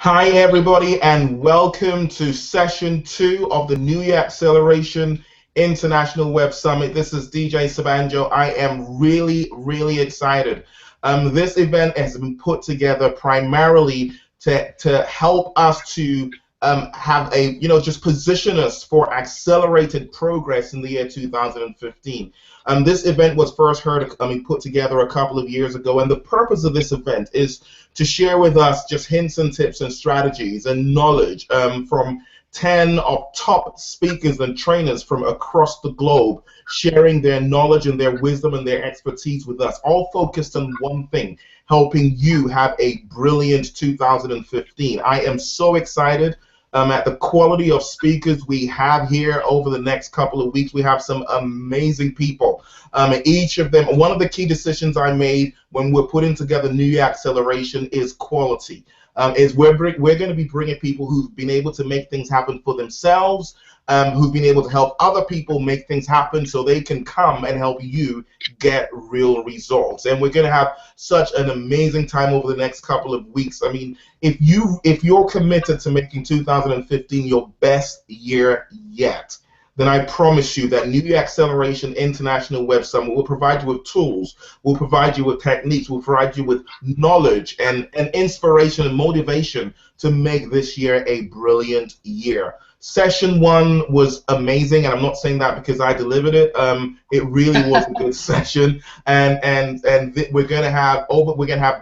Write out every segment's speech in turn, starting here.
Hi, everybody, and welcome to session 2 of the New Year Acceleration International Web Summit. This is DJ Sabanjo. I am really excited. This event has been put together primarily to help us to have a, just position us for accelerated progress in the year 2015. This event was first put together a couple of years ago, and the purpose of this event is to share with us just hints and tips and strategies and knowledge from 10 of top speakers and trainers from across the globe, sharing their knowledge and their wisdom and their expertise with us, all focused on one thing: helping you have a brilliant 2015. I am so excited at the quality of speakers we have here over the next couple of weeks. We have some amazing people. Each of them, one of the key decisions I made when we're putting together New Year Acceleration is quality. We're going to be bringing people who've been able to make things happen for themselves, who've been able to help other people make things happen so they can come and help you get real results. And we're going to have such an amazing time over the next couple of weeks. I mean, if you're committed to making 2015 your best year yet, then I promise you that New Year Acceleration International Web Summit will provide you with tools, will provide you with techniques, will provide you with knowledge and inspiration and motivation to make this year a brilliant year. Session 1 was amazing, and I'm not saying that because I delivered it. It really was a good session, and we're gonna have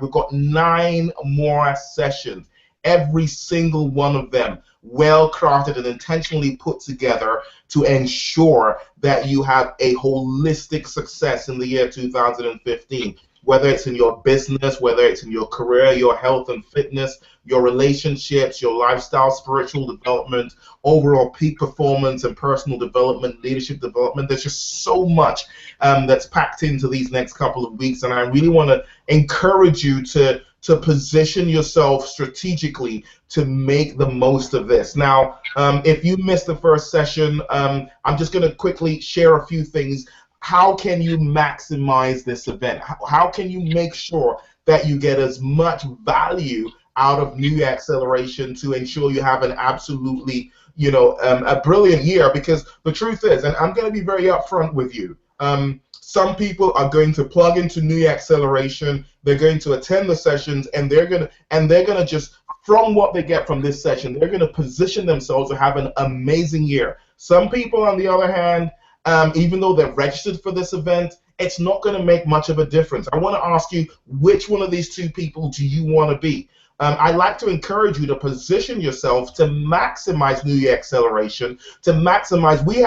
we've got 9 more sessions. Every single one of them well crafted and intentionally put together to ensure that you have a holistic success in the year 2015. Whether it's in your business, whether it's in your career, your health and fitness, your relationships, your lifestyle, spiritual development, overall peak performance and personal development, leadership development. There's just so much that's packed into these next couple of weeks, and I really want to encourage you to position yourself strategically to make the most of this. Now, if you missed the first session, I'm just going to quickly share a few things. How can you maximize this event? How can you make sure that you get as much value out of New Year Acceleration to ensure you have an absolutely, a brilliant year? Because the truth is, and I'm going to be very upfront with you, some people are going to plug into New Year Acceleration, they're going to attend the sessions, and they're gonna just, from what they get from this session, they're gonna position themselves to have an amazing year. Some people, on the other hand, even though they're registered for this event, it's not going to make much of a difference. I want to ask you, which one of these two people do you want to be? I'd like to encourage you to position yourself to maximize New Year Acceleration, to maximize. We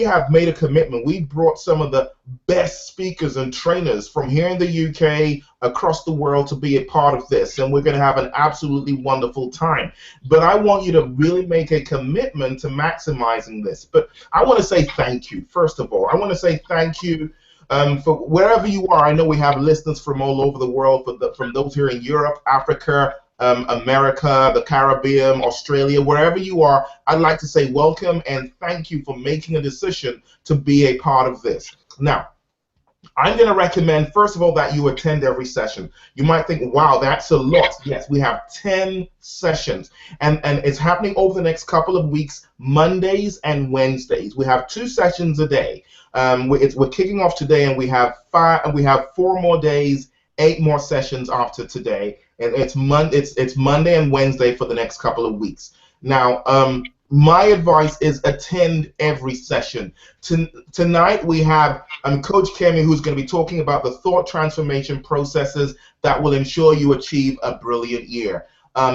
have made a commitment. We've brought some of the best speakers and trainers from here in the UK, across the world, to be a part of this, and we're going to have an absolutely wonderful time. But I want you to really make a commitment to maximizing this. But I want to say thank you, first of all. I want to say thank you for wherever you are. I know we have listeners from all over the world, from those here in Europe, Africa, America, the Caribbean, Australia, wherever you are. I'd like to say welcome and thank you for making a decision to be a part of this. Now, I'm going to recommend, first of all, that you attend every session. You might think, wow, that's a lot. Yes, we have 10 sessions, and it's happening over the next couple of weeks, Mondays and Wednesdays. We have 2 sessions a day. We're kicking off today, and we have 4 more days, 8 more sessions after today, and it's Monday and Wednesday for the next couple of weeks. Now, my advice is attend every session. Tonight we have Coach Kemi, who's going to be talking about the thought transformation processes that will ensure you achieve a brilliant year.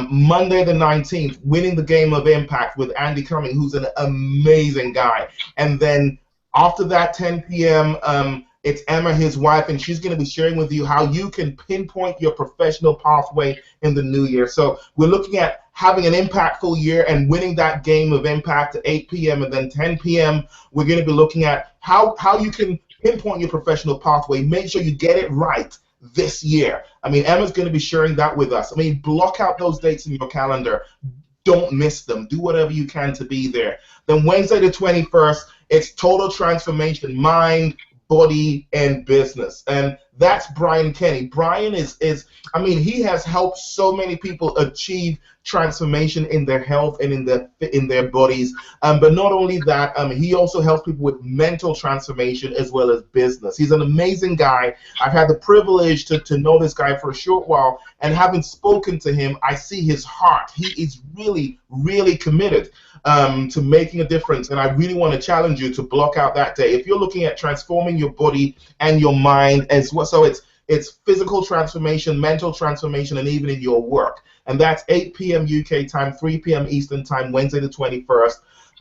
Monday the 19th, winning the game of impact with Andy Cumming, who's an amazing guy. And then after that, 10 p.m., it's Emma, his wife, and she's going to be sharing with you how you can pinpoint your professional pathway in the new year. So we're looking at having an impactful year and winning that game of impact at 8 p.m. and then 10 p.m. We're going to be looking at how you can pinpoint your professional pathway. Make sure you get it right this year. I mean, Emma's going to be sharing that with us. I mean, block out those dates in your calendar. Don't miss them. Do whatever you can to be there. Then Wednesday the 21st, it's total transformation, mind, body, and business. And That's Brian Kenny. Brian is I mean, he has helped so many people achieve transformation in their health and in their bodies. But not only that, he also helps people with mental transformation as well as business. He's an amazing guy. I've had the privilege to know this guy for a short while, and having spoken to him, I see his heart. He is really, really committed to making a difference, and I really want to challenge you to block out that day. If you're looking at transforming your body and your mind as well, so it's physical transformation, mental transformation, and even in your work. And that's 8 p.m. UK time, 3 p.m. Eastern time, Wednesday the 21st.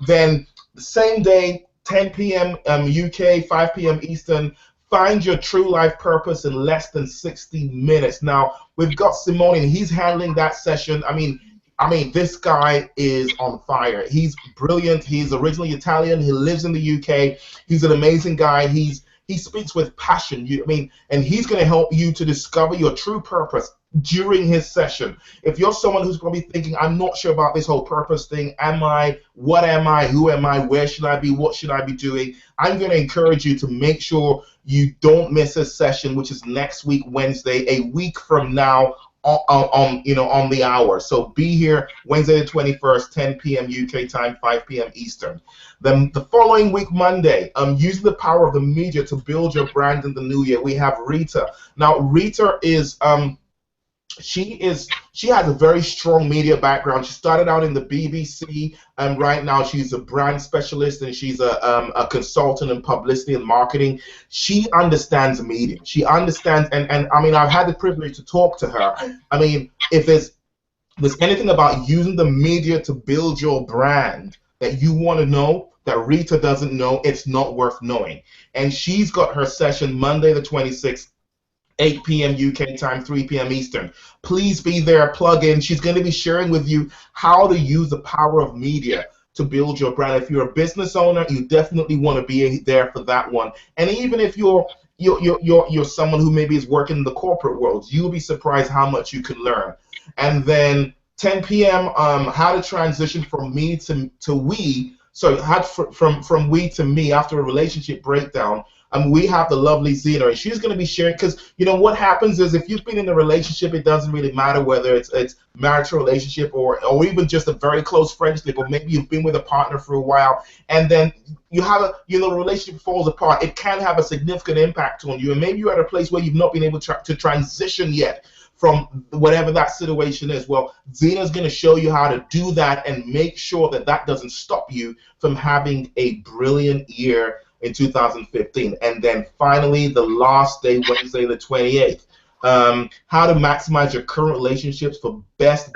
Then the same day, 10 p.m. UK, 5 p.m. Eastern, find your true life purpose in less than 60 minutes. Now, we've got Simone, and he's handling that session. I mean, this guy is on fire. He's brilliant. He's originally Italian. He lives in the UK. He's an amazing guy. He speaks with passion. And he's going to help you to discover your true purpose during his session. If you're someone who's going to be thinking, I'm not sure about this whole purpose thing, what am I, who am I, where should I be, what should I be doing, I'm going to encourage you to make sure you don't miss a session, which is next week, Wednesday, a week from now, on the hour. So be here Wednesday the 21st, 10 p.m. UK time, 5 p.m. Eastern. Then the following week, Monday, using the power of the media to build your brand in the new year, we have Rita. Now, Rita is she has a very strong media background. She started out in the BBC, and right now she's a brand specialist, and she's a consultant in publicity and marketing. She understands media. She understands, and I mean, I've had the privilege to talk to her. I mean, if there's anything about using the media to build your brand that you want to know that Rita doesn't know, it's not worth knowing. And she's got her session Monday the 26th, 8 p.m. UK time, 3 p.m. Eastern. Please be there, plug in. She's going to be sharing with you how to use the power of media to build your brand. If you're a business owner, you definitely want to be there for that one. And even if you're someone who maybe is working in the corporate world, you'll be surprised how much you can learn. And then 10 p.m. How to transition from me to we. So from we to me after a relationship breakdown. We have the lovely Zena, and she's going to be sharing, because what happens is if you've been in a relationship, it doesn't really matter whether it's marital relationship or even just a very close friendship, or maybe you've been with a partner for a while, and then you have the relationship falls apart. It can have a significant impact on you, and maybe you're at a place where you've not been able to transition yet from whatever that situation is. Well, Zena's going to show you how to do that and make sure that doesn't stop you from having a brilliant year in 2015. And then finally, the last day, Wednesday the 28th, how to maximize your current relationships for best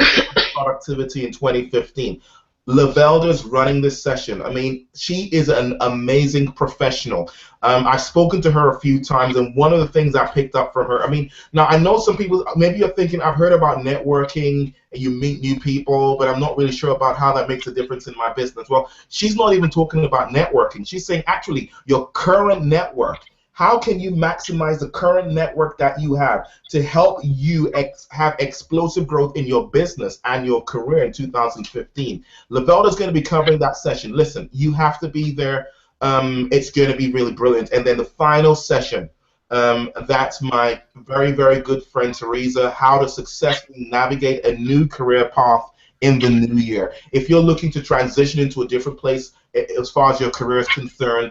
productivity in 2015. Lavelda's running this session. I mean, she is an amazing professional. I've spoken to her a few times, and one of the things I picked up from her, I mean, now I know some people, maybe you're thinking, I've heard about networking, and you meet new people, but I'm not really sure about how that makes a difference in my business. Well, she's not even talking about networking. She's saying, actually, your current network. How can you maximize the current network that you have to help you have explosive growth in your business and your career in 2015? Lavelda's going to be covering that session. Listen, you have to be there. It's going to be really brilliant. And then the final session, that's my very, very good friend Teresa, how to successfully navigate a new career path in the new year. If you're looking to transition into a different place as far as your career is concerned,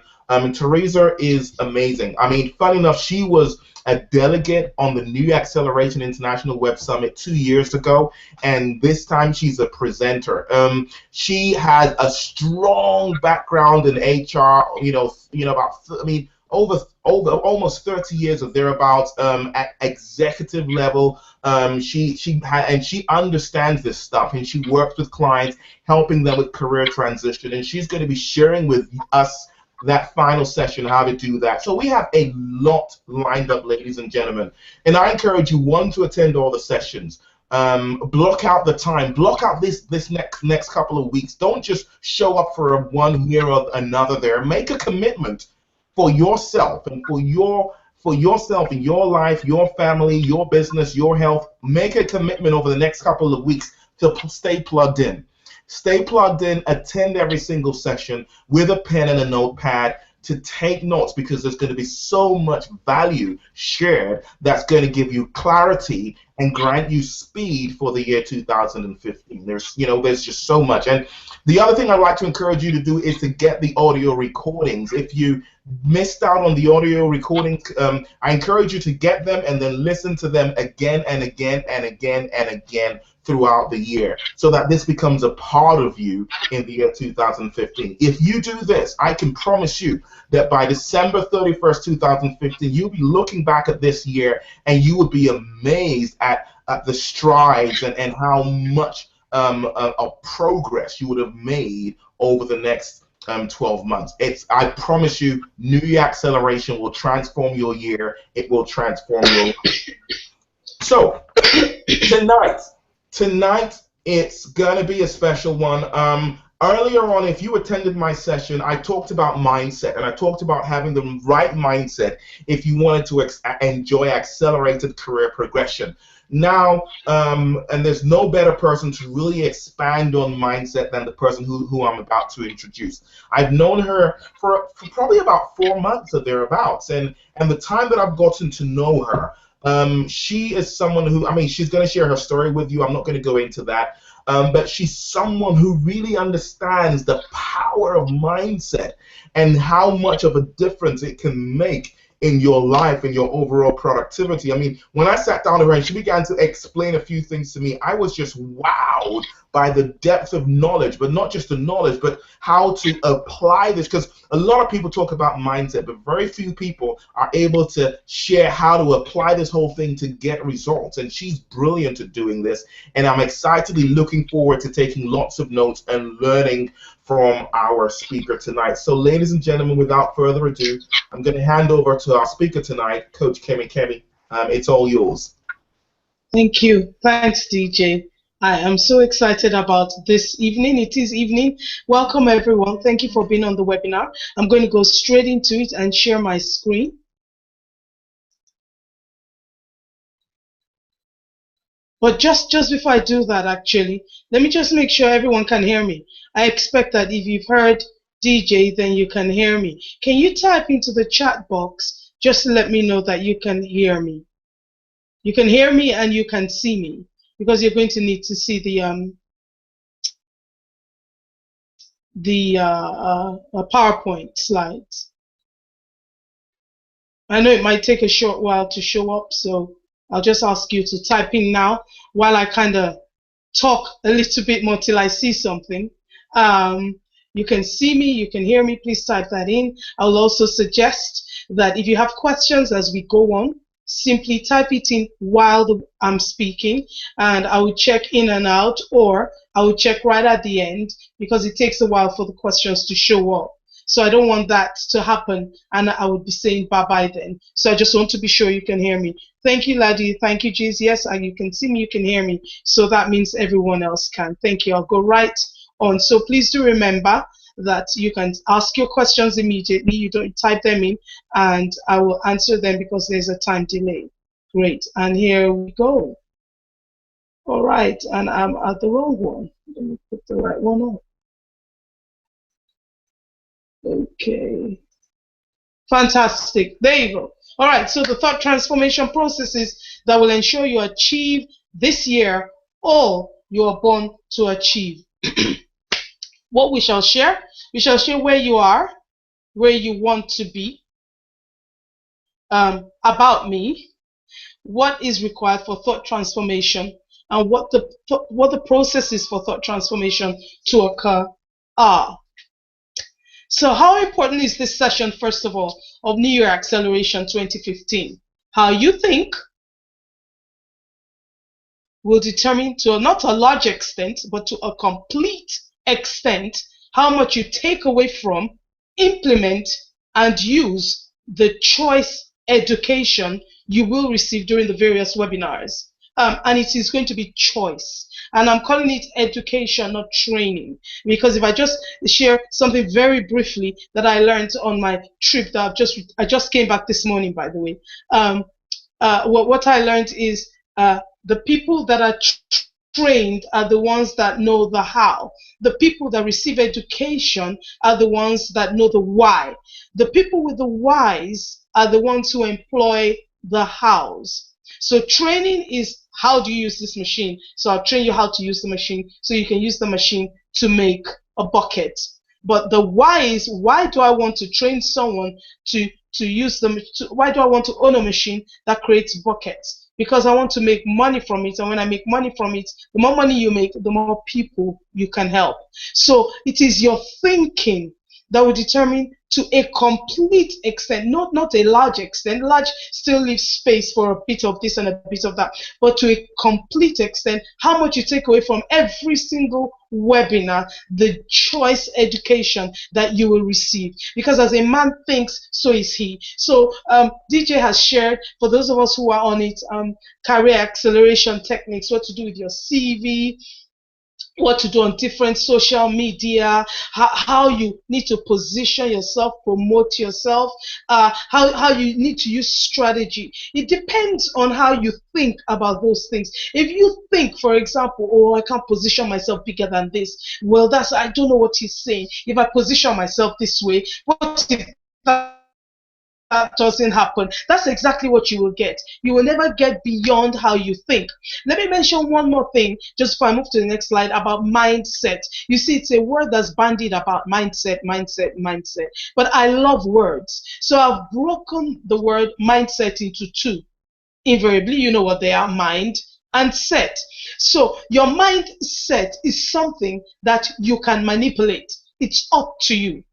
Teresa is amazing. I mean, funny enough, she was a delegate on the New Acceleration International Web Summit 2 years ago, and this time she's a presenter. She has a strong background in HR. Over almost 30 years or thereabouts at executive level. She understands this stuff, and she works with clients, helping them with career transition, and she's going to be sharing with us that final session, how to do that. So we have a lot lined up, ladies and gentlemen, and I encourage you, one, to attend all the sessions. Block out the time. Block out this next couple of weeks. Don't just show up for one year or another there. Make a commitment for yourself and for yourself in your life, your family, your business, your health. Make a commitment over the next couple of weeks to stay plugged in. Stay plugged in, attend every single session with a pen and a notepad. to take notes, because there's going to be so much value shared that's going to give you clarity and grant you speed for the year 2015. There's just so much. And the other thing I'd like to encourage you to do is to get the audio recordings. If you missed out on the audio recordings, I encourage you to get them and then listen to them again and again and again and again throughout the year, so that this becomes a part of you in the year 2015. If you do this, I can promise you that by December 31st, 2015, you'll be looking back at this year and you would be amazed at the strides and how much of progress you would have made over the next 12 months. I promise you, New Year Acceleration will transform your year. It will transform your life. So tonight it's gonna be a special one. Earlier on, if you attended my session, I talked about mindset, and I talked about having the right mindset if you wanted to enjoy accelerated career progression. Now, and there's no better person to really expand on mindset than the person who I'm about to introduce. I've known her for probably about 4 months or thereabouts, and the time that I've gotten to know her, she is someone who, she's going to share her story with you. I'm not going to go into that. But she's someone who really understands the power of mindset and how much of a difference it can make in your life and your overall productivity. When I sat down with her and she began to explain a few things to me, I was just wowed by the depth of knowledge, but not just the knowledge, but how to apply this, because a lot of people talk about mindset, but very few people are able to share how to apply this whole thing to get results, and she's brilliant at doing this, and I'm excitedly looking forward to taking lots of notes and learning from our speaker tonight. So ladies and gentlemen, without further ado, I'm going to hand over to our speaker tonight, Coach Kemi Kemi. It's all yours. Thank you. Thanks, DJ. I am so excited about this evening. It is evening. Welcome, everyone. Thank you for being on the webinar. I'm going to go straight into it and share my screen. But just before I do that, actually, let me just make sure everyone can hear me. I expect that if you've heard DJ, then you can hear me. Can you type into the chat box just to let me know that you can hear me? You can hear me and you can see me, because you're going to need to see the PowerPoint slides. I know it might take a short while to show up, so I'll just ask you to type in now while I kind of talk a little bit more till I see something. You can see me, you can hear me, please type that in. I'll also suggest that if you have questions as we go on, simply type it in while I'm speaking, and I will check in and out, or I will check right at the end, because it takes a while for the questions to show up. So I don't want that to happen, and I would be saying bye-bye then. So I just want to be sure you can hear me. Thank you, Ladi. Thank you, Jiz. Yes, you can see me, you can hear me. So that means everyone else can. Thank you. I'll go right on. So please do remember that you can ask your questions immediately. You don't type them in, and I will answer them because there's a time delay. Great. And here we go. All right. And I'm at the wrong one. Let me put the right one on. Okay. Fantastic. There you go. All right. So the thought transformation processes that will ensure you achieve this year all you are born to achieve. What we shall share where you are, where you want to be, about me, what is required for thought transformation, and what the processes for thought transformation to occur are. So how important is this session, first of all, of New Year Acceleration 2015? How you think will determine, to not a large extent, but to a complete extent, how much you take away from, implement, and use the choice education you will receive during the various webinars. And it is going to be choice. And I'm calling it education, not training. Because if I just share something very briefly that I learned on my trip that I just came back this morning, by the way. What I learned is the people that are trained are the ones that know the how. The people that receive education are the ones that know the why. The people with the whys are the ones who employ the hows. So training is, how do you use this machine? So I'll train you how to use the machine so you can use the machine to make a bucket. But the why is, why do I want to train someone to use them? Why do I want to own a machine that creates buckets? Because I want to make money from it. And when I make money from it, the more money you make, the more people you can help. So it is your thinking that will determine, to a complete extent, not a large extent. Large still leaves space for a bit of this and a bit of that, but to a complete extent, how much you take away from every single webinar, the choice education that you will receive. Because as a man thinks, so is he. So DJ has shared, for those of us who are on it, career acceleration techniques, what to do with your CV, what to do on different social media, how you need to position yourself, promote yourself, how you need to use strategy. It depends on how you think about those things. If you think, for example, oh, I can't position myself bigger than this, well, I don't know what he's saying. If I position myself this way, what if that doesn't happen? That's exactly what you will get. You will never get beyond how you think. Let me mention one more thing, just before I move to the next slide, about mindset. You see, it's a word that's bandied about, mindset. But I love words. So I've broken the word mindset into two. Invariably, you know what they are: mind and set. So your mindset is something that you can manipulate. It's up to you.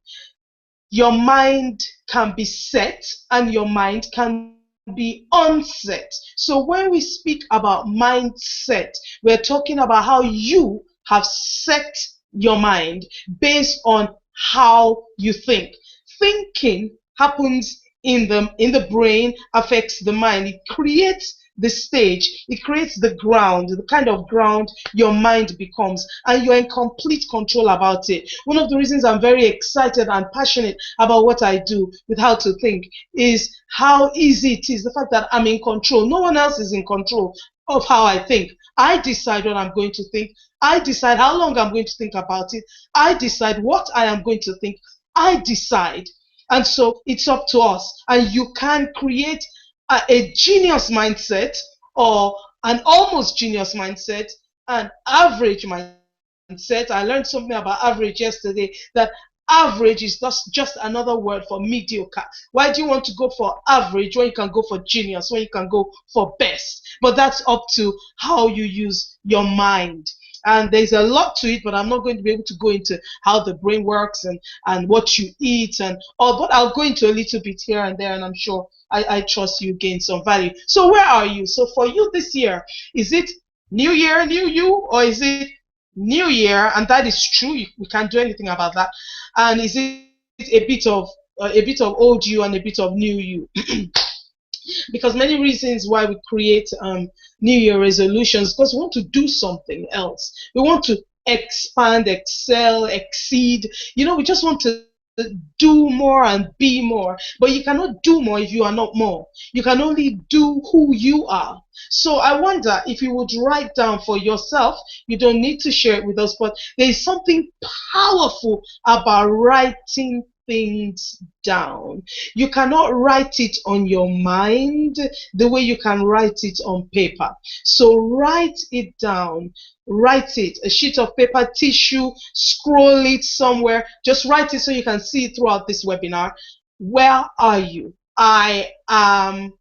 Your mind can be set and your mind can be unset. So when we speak about mindset, we're talking about how you have set your mind based on how you think. Thinking happens in the brain, affects the mind. It creates the stage, it creates the ground, the kind of ground your mind becomes, and you're in complete control about it. One of the reasons I'm very excited and passionate about what I do with How to Think is how easy it is, the fact that I'm in control. No one else is in control of how I think. I decide what I'm going to think. I decide how long I'm going to think about it. I decide what I am going to think. I decide. And so it's up to us. And you can create a genius mindset, or an almost genius mindset, an average mindset. I learned something about average yesterday, that average is just another word for mediocre. Why do you want to go for average when you can go for genius, when you can go for best? But that's up to how you use your mind. And there's a lot to it, but I'm not going to be able to go into how the brain works and what you eat and all, but I'll go into a little bit here and there, and I'm sure I trust you gain some value. So where are you? So for you this year, is it new year, new you, or is it new year? And that is true. We can't do anything about that. And is it a bit of old you and a bit of new you? Because many reasons why we create New Year resolutions, because we want to do something else. We want to expand, excel, exceed. We just want to do more and be more. But you cannot do more if you are not more. You can only do who you are. So I wonder if you would write down for yourself. You don't need to share it with us, but there is something powerful about writing things down. You cannot write it on your mind the way you can write it on paper. So write it down. Write it, a sheet of paper, tissue, scroll it somewhere. Just write it so you can see it throughout this webinar. Where are you? I am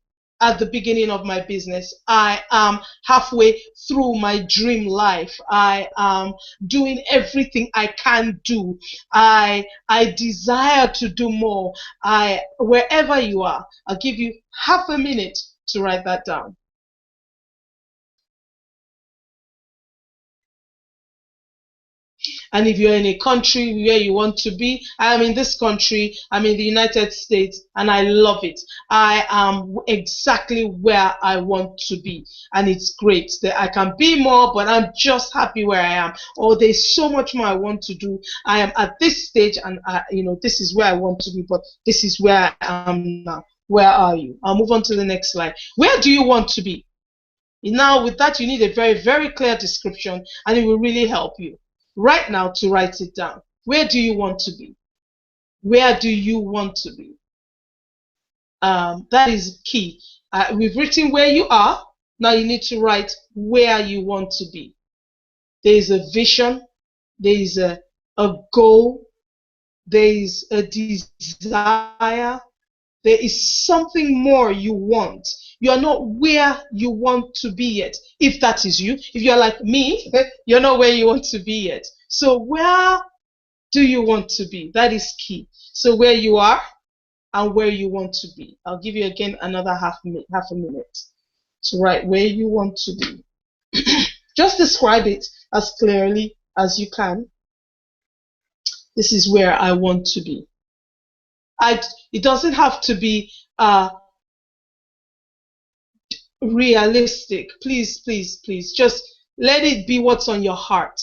at the beginning of my business. I am halfway through my dream life. I am doing everything I can do. I desire to do more. Wherever you are, I'll give you half a minute to write that down. And if you're in a country where you want to be, I am in this country, I'm in the United States, and I love it. I am exactly where I want to be, and it's great that I can be more, but I'm just happy where I am. Or there's so much more I want to do. I am at this stage, and this is where I want to be, but this is where I am now. Where are you? I'll move on to the next slide. Where do you want to be? Now, with that, you need a very, very clear description, and it will really help you right now to write it down. Where do you want to be? Where do you want to be? That is key. We've written where you are. Now you need to write where you want to be. There is a vision. There is a goal. There is a desire. There is something more you want. You are not where you want to be yet. If that is you, if you're like me, you're not where you want to be yet. So where do you want to be? That is key. So where you are and where you want to be. I'll give you again another half a minute to write where you want to be. Just describe it as clearly as you can. This is where I want to be. It doesn't have to be realistic. Please, please, please. Just let it be what's on your heart.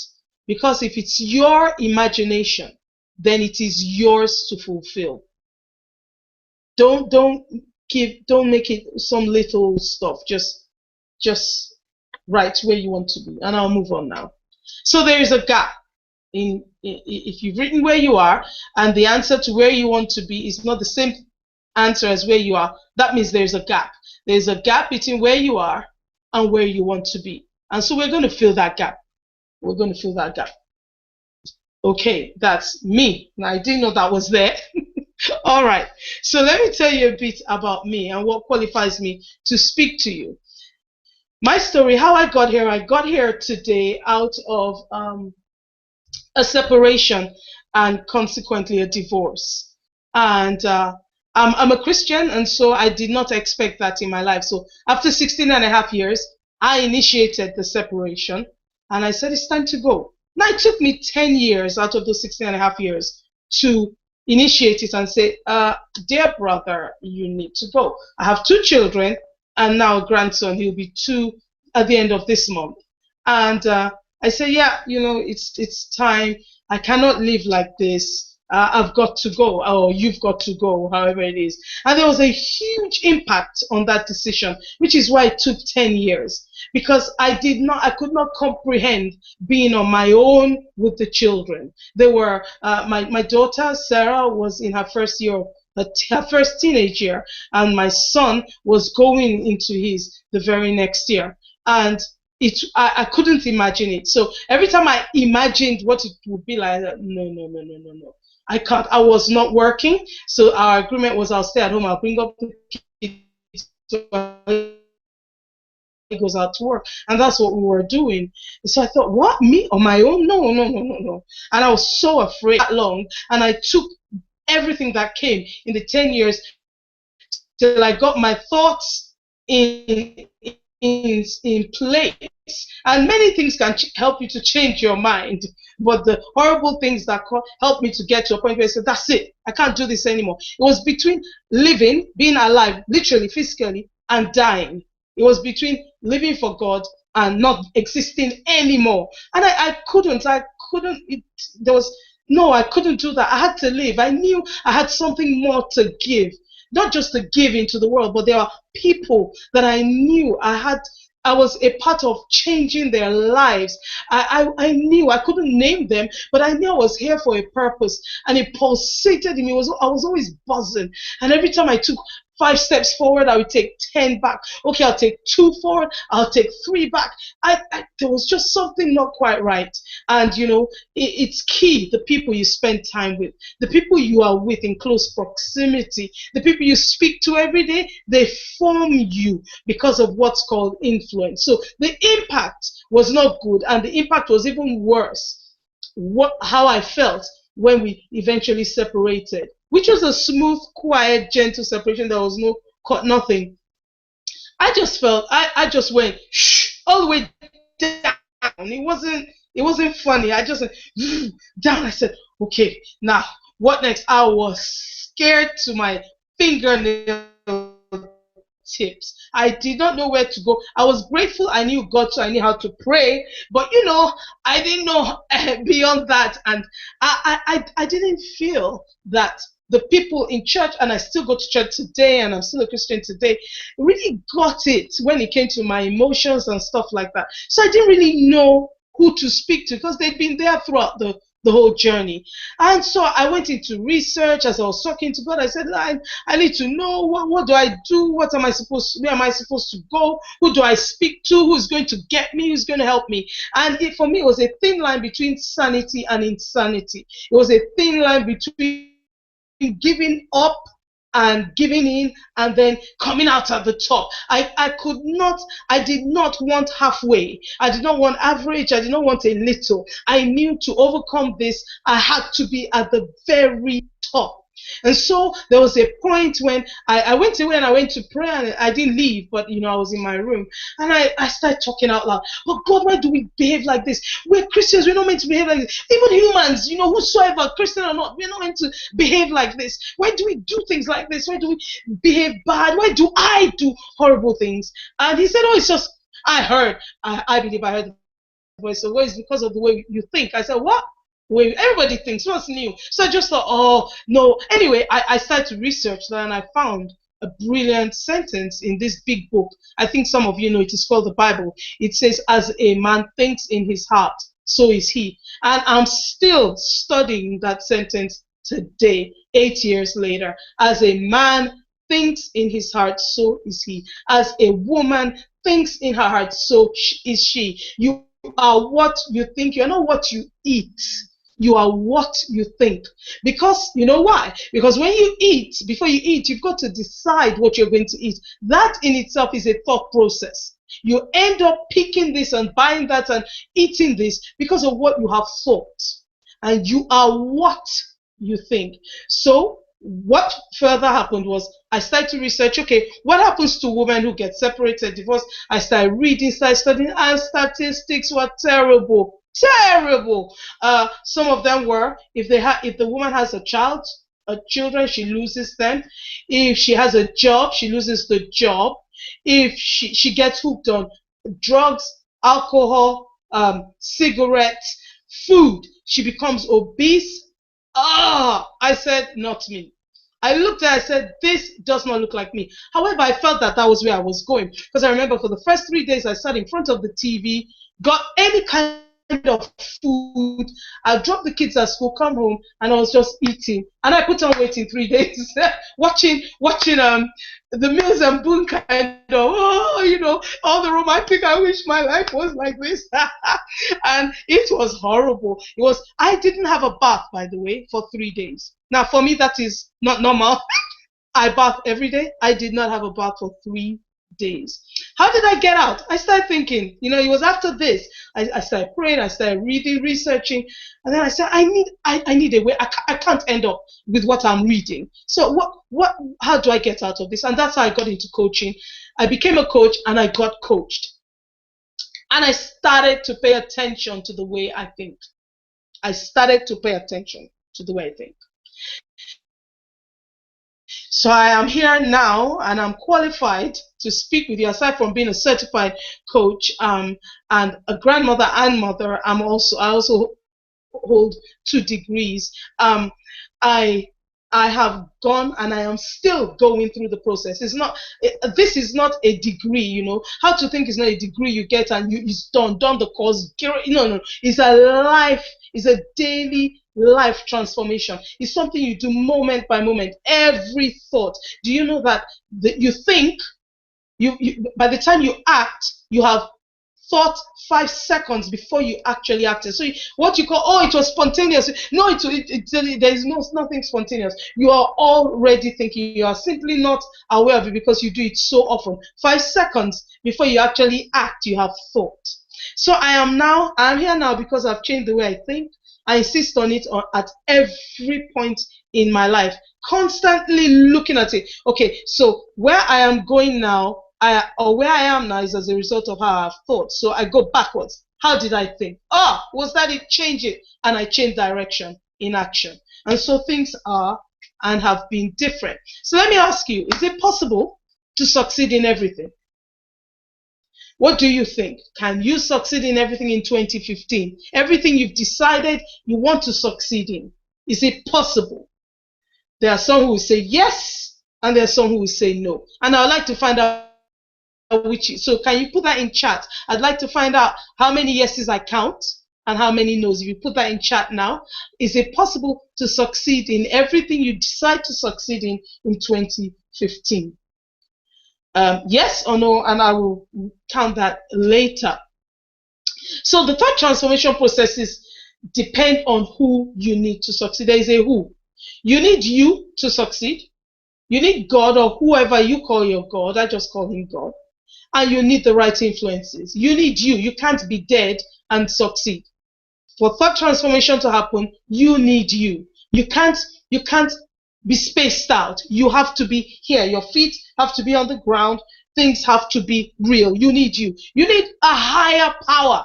Because if it's your imagination, then it is yours to fulfill. Don't make it some little stuff. Just write where you want to be. And I'll move on now. So there is a gap. If you've written where you are and the answer to where you want to be is not the same answer as where you are, that means there's a gap. There's a gap between where you are and where you want to be. And so we're going to fill that gap. We're going to fill that gap. Okay, that's me. Now, I didn't know that was there. All right. So let me tell you a bit about me and what qualifies me to speak to you. My story, how I got here today out of a separation and consequently a divorce. And I'm a Christian, and so I did not expect that in my life. So after 16 and a half years, I initiated the separation, and I said, it's time to go. Now, it took me 10 years out of those 16 and a half years to initiate it and say, dear brother, you need to go. I have 2 children, and now a grandson. He'll be 2 at the end of this month. And I say, yeah, it's time. I cannot live like this. I've got to go, or you've got to go, however it is. And there was a huge impact on that decision, which is why it took 10 years, because I could not comprehend being on my own with the children. They were, my daughter, Sarah, was in her first year, her first teenage year, and my son was going into the very next year. And I couldn't imagine it. So every time I imagined what it would be like, no. I can't. I was not working. So our agreement was I'll stay at home. I'll bring up the kids. He goes out to work. And that's what we were doing. So I thought, what? Me on my own? No. And I was so afraid that long. And I took everything that came in the 10 years till I got my thoughts in place. And many things can help you to change your mind, but the horrible things that helped me to get to a point where I said, that's it, I can't do this anymore. It was between living, being alive, literally, physically, and dying. It was between living for God and not existing anymore. And I couldn't do that. I had to live. I knew I had something more to give. Not just to give into the world, but there are people that I knew I was a part of changing their lives. I knew, I couldn't name them, but I knew I was here for a purpose, and it pulsated in me. I was always buzzing, and every time I took 5 steps forward, I would take 10 back. Okay, I'll take 2 forward, I'll take 3 back. There was just something not quite right. And it's key, the people you spend time with, the people you are with in close proximity, the people you speak to every day, they form you because of what's called influence. So the impact was not good, and the impact was even worse. How I felt when we eventually separated, which was a smooth, quiet, gentle separation. There was nothing. I just felt, I just went shh all the way down. It wasn't funny. I just went down. I said, okay, now what next? I was scared to my fingernail tips. I did not know where to go. I was grateful I knew God, so I knew how to pray, but I didn't know beyond that. And I didn't feel that the people in church, and I still go to church today, and I'm still a Christian today, really got it when it came to my emotions and stuff like that. So I didn't really know who to speak to because they'd been there throughout the whole journey. And so I went into research as I was talking to God. I said, I need to know what do I do? What am I supposed to, where am I supposed to go? Who do I speak to? Who's going to get me? Who's going to help me? And for me, it was a thin line between sanity and insanity. It was a thin line between giving up and giving in and then coming out at the top. I did not want halfway. I did not want average. I did not want a little. I knew to overcome this, I had to be at the very top. And so there was a point when I went away and I went to pray, and I didn't leave, but I was in my room and I started talking out loud. But God, why do we behave like this? We're Christians, we're not meant to behave like this. Even humans, whosoever, Christian or not, we're not meant to behave like this. Why do we do things like this? Why do we behave bad? Why do I do horrible things? And he said, oh, it's just, I believe I heard the voice. So it's because of the way you think. I said, what? Wait, everybody thinks what's new. So I just thought, oh no. Anyway, I started to research that, and I found a brilliant sentence in this big book. I think some of you know it is called the Bible. It says, as a man thinks in his heart, so is he. And I'm still studying that sentence today, 8 years later. As a man thinks in his heart, so is he. As a woman thinks in her heart, so is she. You are what you think. You're not what you eat. You are what you think. Because you know why? Because when you eat, before you eat, you've got to decide what you're going to eat. That in itself is a thought process. You end up picking this and buying that and eating this because of what you have thought. And you are what you think. So what further happened was I started to research, okay, what happens to women who get separated, divorced? I started reading, started studying, and statistics were terrible. Terrible. Some of them were, if the woman has children, she loses them. If she has a job, she loses the job. If she gets hooked on drugs, alcohol, cigarettes, food, she becomes obese. I said, not me. I looked at it, I said, this does not look like me. However, I felt that was where I was going. Because I remember for the first 3 days, I sat in front of the TV, got any kind of food. I dropped the kids at school, come home, and I was just eating. And I put on weight in 3 days, watching the Mills and Boone kind of, all the romantic. I wish my life was like this. And it was horrible. I didn't have a bath, by the way, for 3 days. Now, for me, that is not normal. I bath every day. I did not have a bath for 3 days. How did I get out? I started thinking, it was after this. I started praying, I started reading, researching, and then I said, I need a way. I can't end up with what I'm reading. So how do I get out of this? And that's how I got into coaching. I became a coach and I got coached. And I started to pay attention to the way I think. I started to pay attention to the way I think. So I am here now, and I'm qualified to speak with you. Aside from being a certified coach and a grandmother and mother, I also hold 2 degrees. I have gone, and I am still going through the process. This is not a degree, How to think is not a degree you get and it's done the course. No. It's a life. It's a daily life transformation. It's something you do moment by moment. Every thought. Do you know that you think, by the time you act, you have thought 5 seconds before you actually acted. So what you call, it was spontaneous. No, there is nothing spontaneous. You are already thinking. You are simply not aware of it because you do it so often. 5 seconds before you actually act, you have thought. So I'm here now because I've changed the way I think. I insist on it at every point in my life, constantly looking at it. Okay, so where I am going now, where I am now is as a result of how I've thought. So I go backwards. How did I think? Was that it? Change it. And I change direction in action. And so things are and have been different. So let me ask you, is it possible to succeed in everything? What do you think? Can you succeed in everything in 2015? Everything you've decided you want to succeed in. Is it possible? There are some who will say yes, and there are some who will say no. And I would like to find out which. So can you put that in chat? I'd like to find out how many yeses I count and how many no's. If you put that in chat now, is it possible to succeed in everything you decide to succeed in 2015? Yes or no, and I will count that later. So the third transformation processes depend on who you need to succeed. There is a who. You need you to succeed. You need God, or whoever you call your God. I just call him God. And you need the right influences. You need you. You can't be dead and succeed. For third transformation to happen, you need you. You can't be spaced out. You have to be here. Your feet have to be on the ground. Things have to be real. You need you. You need a higher power.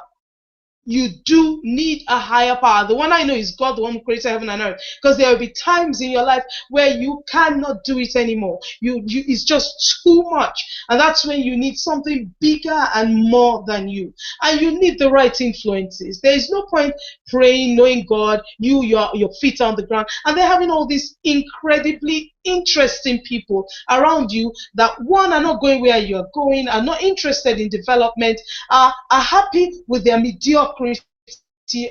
You do need a higher power. The one I know is God, the one who created heaven and earth. Because there will be times in your life where you cannot do it anymore. It's just too much. And that's when you need something bigger and more than you. And you need the right influences. There is no point praying, knowing God, your feet on the ground, and they're having all these incredibly interesting people around you that, one, are not going where you're going, are not interested in development, are happy with their mediocrity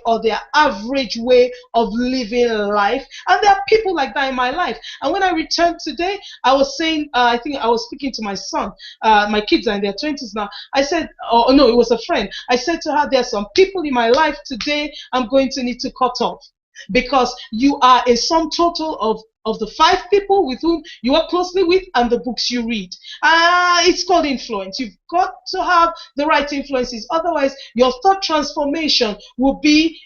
or their average way of living life. And there are people like that in my life. And when I returned today, I was saying, I think I was speaking to my son, my kids are in their 20s now. I said, oh no, it was a friend. I said to her, there are some people in my life today I'm going to need to cut off, because you are a sum total of the 5 people with whom you work closely with and the books you read. It's called influence. You've got to have the right influences. Otherwise, your thought transformation will be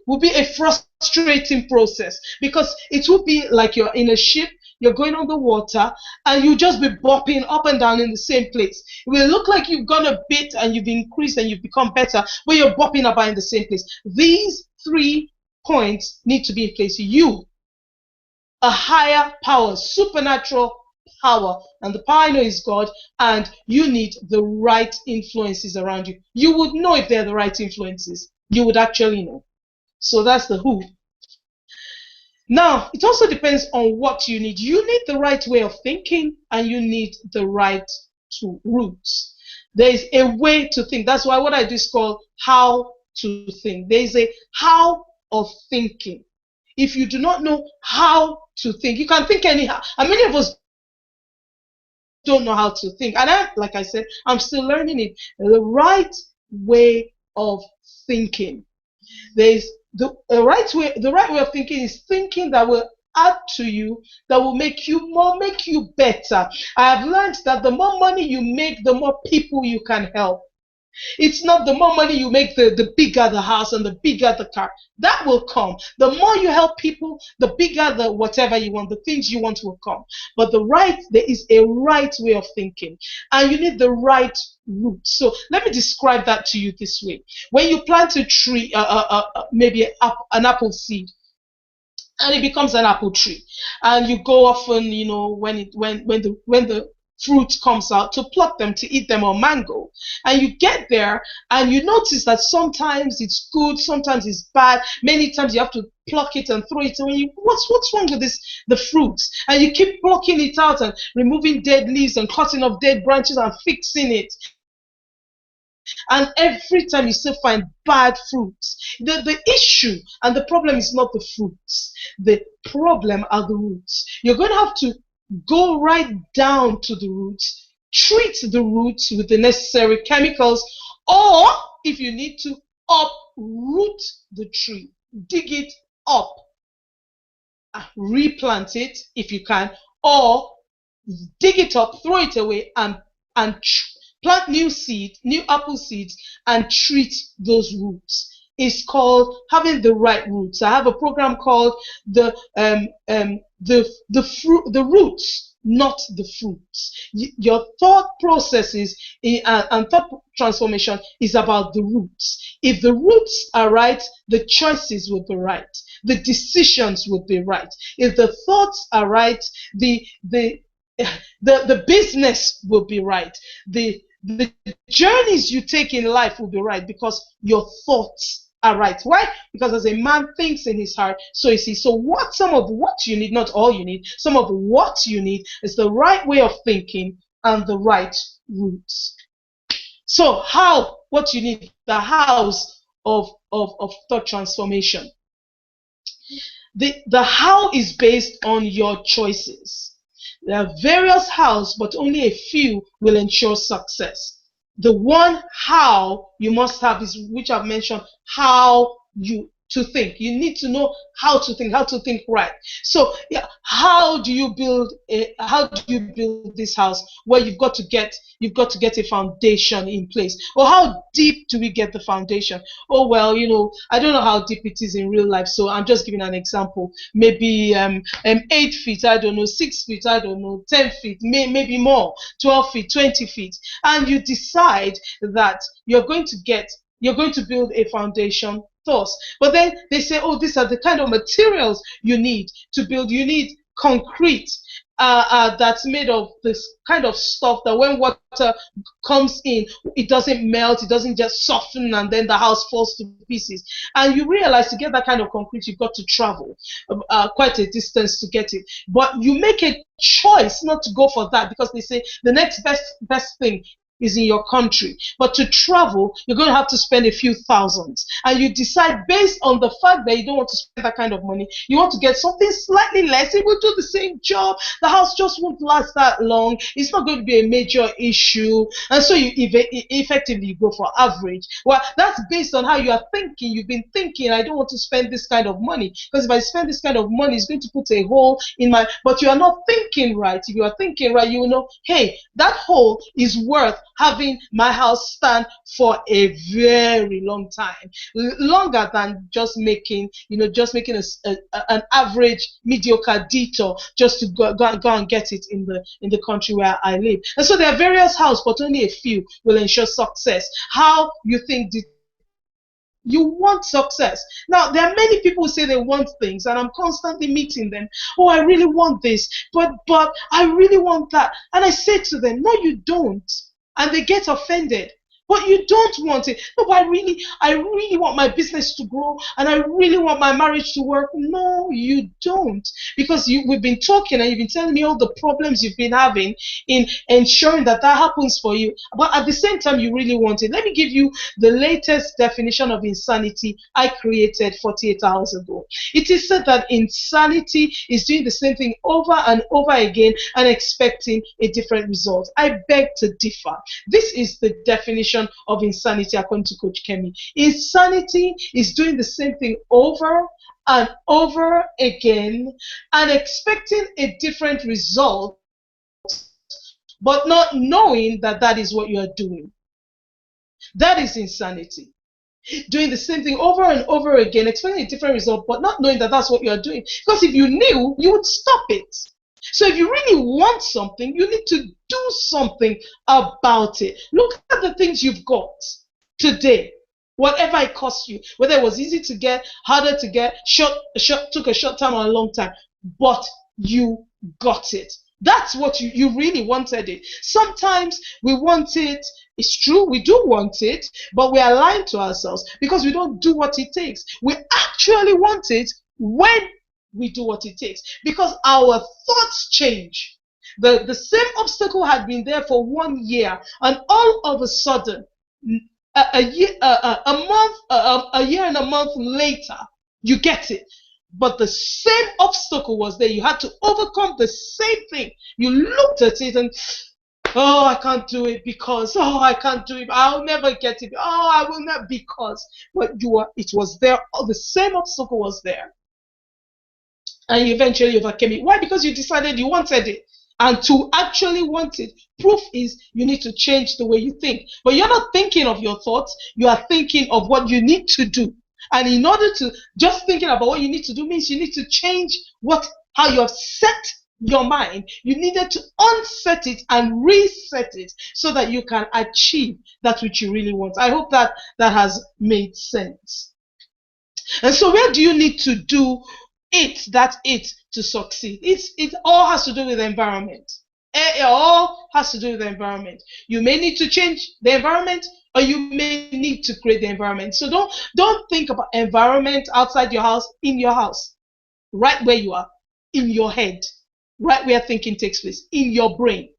will be a frustrating process, because it will be like you're in a ship, you're going on the water, and you just be bopping up and down in the same place. It will look like you've gone a bit and you've increased and you've become better, but you're bopping about in the same place. These 3 points need to be in place. You, a higher power, supernatural power, and the power I know is God, and you need the right influences around you. You would know if they're the right influences. You would actually know. So that's the who. Now, it also depends on what you need. You need the right way of thinking, and you need the right roots. There is a way to think. That's why what I do is called how to think. There is a how of thinking. If you do not know how to think, you can think anyhow. And many of us don't know how to think. And like I said, I'm still learning it. The right way of thinking. There's the right way of thinking is thinking that will add to you, that will make you more, make you better. I have learned that the more money you make, the more people you can help. It's not the more money you make, the bigger the house and the bigger the car. That will come. The more you help people, the bigger the whatever you want, the things you want will come. But there is a right way of thinking, and you need the right root. So let me describe that to you this way. When you plant a tree, maybe an apple seed, and it becomes an apple tree, and you go often, when the fruit comes out, to pluck them, to eat them, or mango, and you get there and you notice that sometimes it's good, sometimes it's bad, many times you have to pluck it and throw it away. What's wrong with the fruits? And you keep plucking it out and removing dead leaves and cutting off dead branches and fixing it, and every time you still find bad fruits. The issue and the problem is not the fruits. The problem are the roots. You're going to have to go right down to the roots, treat the roots with the necessary chemicals, or if you need to, uproot the tree, dig it up, replant it if you can, or dig it up, throw it away, and plant new apple seeds, and treat those roots. It's called having the right roots. I have a program called the roots, not the fruits. Your thought processes and thought transformation is about the roots. If the roots are right, the choices will be right. The decisions will be right. If the thoughts are right, the business will be right. The journeys you take in life will be right, because your thoughts are right. Why? Because as a man thinks in his heart, so is he. So some of what you need, not all you need, some of what you need is the right way of thinking and the right roots. So what you need, the house of thought transformation. The how is based on your choices. There are various hows, but only a few will ensure success. The one how you must have is, which I've mentioned, how you to think. You need to know how to think right. So yeah, how do you build this house? Well, you've got to get a foundation in place. Well, how deep do we get the foundation? Oh, well, I don't know how deep it is in real life, so I'm just giving an example. Maybe 8 feet, I don't know, 6 feet, I don't know, 10 feet, maybe more, 12 feet, 20 feet, and you decide that you're going to build a foundation first. But then they say, oh, these are the kind of materials you need to build. You need concrete that's made of this kind of stuff that when water comes in, it doesn't melt, it doesn't just soften, and then the house falls to pieces. And you realize to get that kind of concrete, you've got to travel quite a distance to get it. But you make a choice not to go for that, because they say the next best thing is in your country. But to travel, you're going to have to spend a few thousands. And you decide, based on the fact that you don't want to spend that kind of money, you want to get something slightly less. It will do the same job. The house just won't last that long. It's not going to be a major issue. And so you effectively go for average. Well, that's based on how you are thinking. You've been thinking, I don't want to spend this kind of money, because if I spend this kind of money, it's going to put a hole in my... But you are not thinking right. If you are thinking right, you will know, hey, that hole is worth having my house stand for a very long time, longer than just making an average mediocre detour just to go and get it in the country where I live. And so there are various houses, but only a few will ensure success. How you think you want success. Now, there are many people who say they want things, and I'm constantly meeting them. Oh, I really want this, but I really want that. And I say to them, no, you don't. And they get offended. But you don't want it. No, but I really want my business to grow, and I really want my marriage to work. No, you don't. Because we've been talking, and you've been telling me all the problems you've been having in ensuring that happens for you. But at the same time, you really want it. Let me give you the latest definition of insanity I created 48 hours ago. It is said that insanity is doing the same thing over and over again and expecting a different result. I beg to differ. This is the definition of insanity according to Coach Kemi. Insanity is doing the same thing over and over again and expecting a different result, but not knowing that is what you are doing. That is insanity. Doing the same thing over and over again, expecting a different result, but not knowing that that's what you are doing. Because if you knew, you would stop it. So if you really want something, you need to do something about it. Look at the things you've got today. Whatever it costs you, whether it was easy to get, harder to get, took a short time or a long time, but you got it. That's what you really wanted it. Sometimes we want it. It's true, we do want it, but we are lying to ourselves because we don't do what it takes. We actually want it when we do what it takes, because our thoughts change. The same obstacle had been there for 1 year, and all of a sudden, a year and a month later, you get it. But the same obstacle was there. You had to overcome the same thing. You looked at it and, oh, I can't do it because, oh, I can't do it. I'll never get it. Oh, I will not, because. But it was there. The same obstacle was there. And you eventually overcame it. Why? Because you decided you wanted it. And to actually want it, proof is you need to change the way you think. But you're not thinking of your thoughts. You are thinking of what you need to do. And in order to just thinking about what you need to do means you need to change how you have set your mind. You needed to unset it and reset it so that you can achieve that which you really want. I hope that has made sense. And so where do you need to do it to succeed? It all has to do with the environment. It all has to do with the environment. You may need to change the environment, or you may need to create the environment. So don't think about environment outside your house, in your house, right where you are, in your head, right where thinking takes place, in your brain.